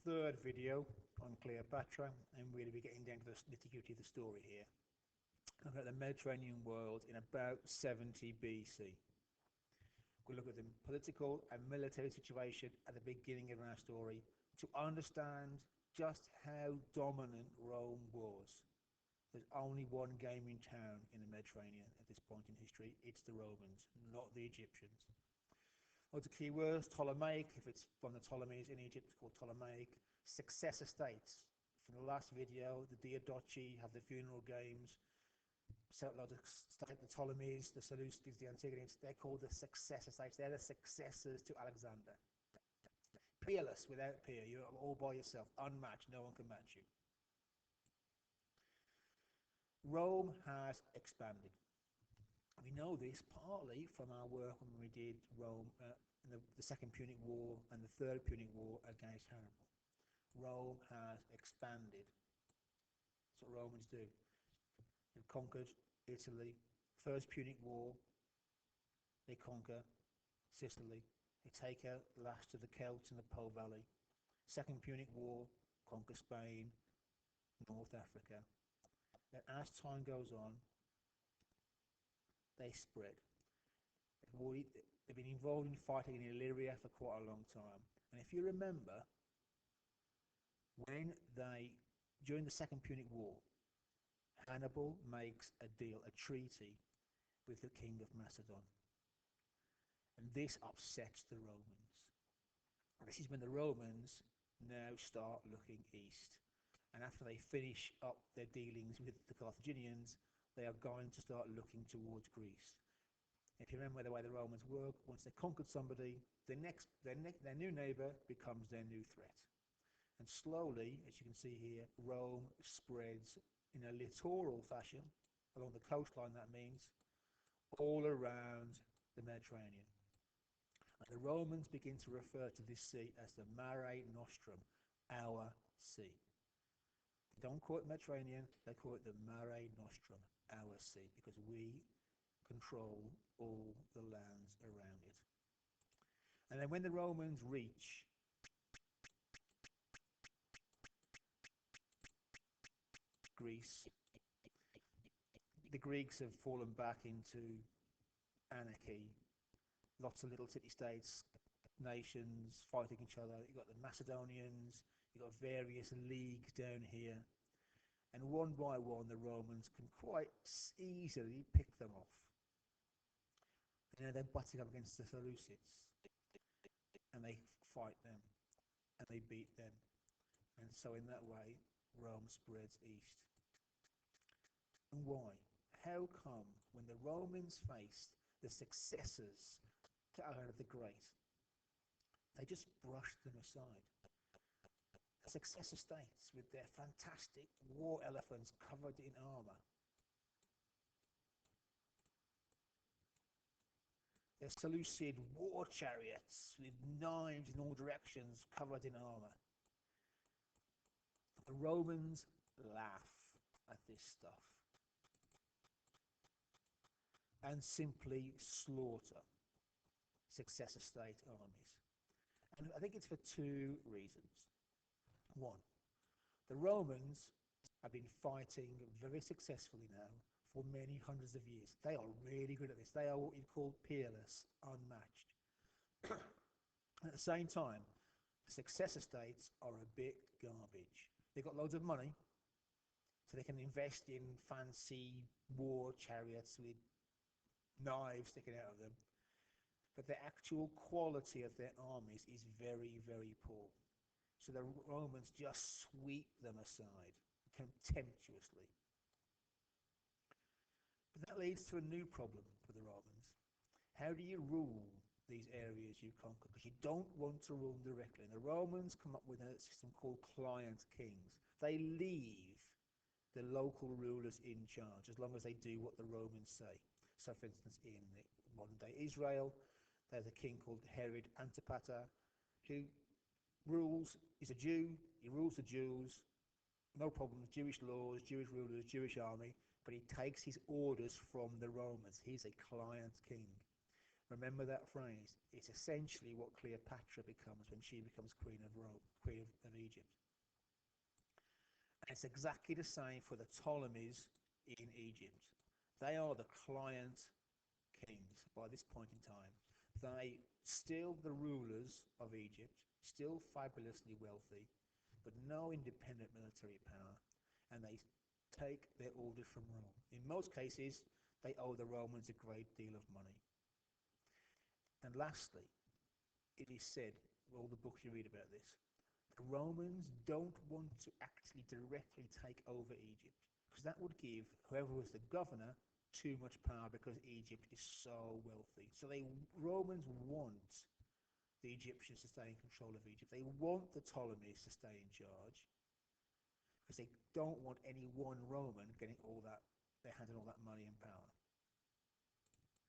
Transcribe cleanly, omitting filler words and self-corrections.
third video on Cleopatra, and we're going to be getting down to the nitty-gritty of the story here. Looking at the Mediterranean world in about 70 BC. We'll look at the political and military situation at the beginning of our story to understand just how dominant Rome was. There's only one gaming town in the Mediterranean at this point in history. It's the Romans, not the Egyptians. Lots of key words: Ptolemaic, if it's from the Ptolemies in Egypt, it's called Ptolemaic. Successor states. From the last video, the Diadochi have the funeral games. So the Ptolemies, the Seleucids, the Antigonids, they're called the successor states. They're the successors to Alexander. Peerless, without peer. You're all by yourself, unmatched. No one can match you. Rome has expanded. We know this partly from our work when we did Rome, the Second Punic War and the Third Punic War against Hannibal. Rome has expanded. That's what Romans do. They've conquered Italy. First Punic War, they conquer Sicily. They take out the last of the Celts in the Po Valley. Second Punic War, conquer Spain, North Africa. Then as time goes on, they spread. They've been involved in fighting in Illyria for quite a long time. And if you remember, during the Second Punic War, Hannibal makes a deal, a treaty with the king of Macedon. And this upsets the Romans. This is when the Romans now start looking east. And after they finish up their dealings with the Carthaginians, they are going to start looking towards Greece. If you remember the way the Romans work, once they conquered somebody, their new neighbour becomes their new threat. And slowly, as you can see here, Rome spreads in a littoral fashion, along the coastline that means, all around the Mediterranean. And the Romans begin to refer to this sea as the Mare Nostrum, our sea. They don't call it Mediterranean, they call it the Mare Nostrum, our sea, because we control all the lands around it. And then when the Romans reach Greece, the Greeks have fallen back into anarchy. Lots of little city-states, nations fighting each other. You've got the Macedonians, you've got various leagues down here. And one by one, the Romans can quite easily pick them off. You know, they're butting up against the Seleucids, and they fight them, and they beat them. And so in that way, Rome spreads east. And why? How come when the Romans faced the successors to Alexander the Great, they just brushed them aside? The successor states with their fantastic war elephants covered in armor, their Seleucid war chariots with knives in all directions covered in armor. The Romans laugh at this stuff and simply slaughter successor state armies. And I think it's for two reasons. One, the Romans have been fighting very successfully now for many hundreds of years. They are really good at this. They are what you call peerless, unmatched. At the same time, the successor states are a bit garbage. They've got loads of money, so they can invest in fancy war chariots with knives sticking out of them. But the actual quality of their armies is very, very poor. So the Romans just sweep them aside contemptuously. But that leads to a new problem for the Romans. How do you rule these areas you conquer? Because you don't want to rule them directly. And the Romans come up with a system called client kings. They leave the local rulers in charge as long as they do what the Romans say. So for instance, in modern day Israel, there's a king called Herod Antipater who is a Jew, he rules the Jews, no problem, Jewish laws, Jewish rulers, Jewish army, but he takes his orders from the Romans. He's a client king. Remember that phrase. It's essentially what Cleopatra becomes when she becomes Queen of Rome, Queen of Egypt. And it's exactly the same for the Ptolemies in Egypt. They are the client kings by this point in time. They still the rulers of Egypt, still fabulously wealthy, but no independent military power, and they take their orders from Rome. In most cases, they owe the Romans a great deal of money. And lastly, it is said, all the books you read about this, the Romans don't want to actually directly take over Egypt, because that would give whoever was the governor too much power, because Egypt is so wealthy. So Romans want the Egyptians to stay in control of Egypt. They want the Ptolemies to stay in charge, because they don't want any one Roman getting all that, their hand on all that money and power.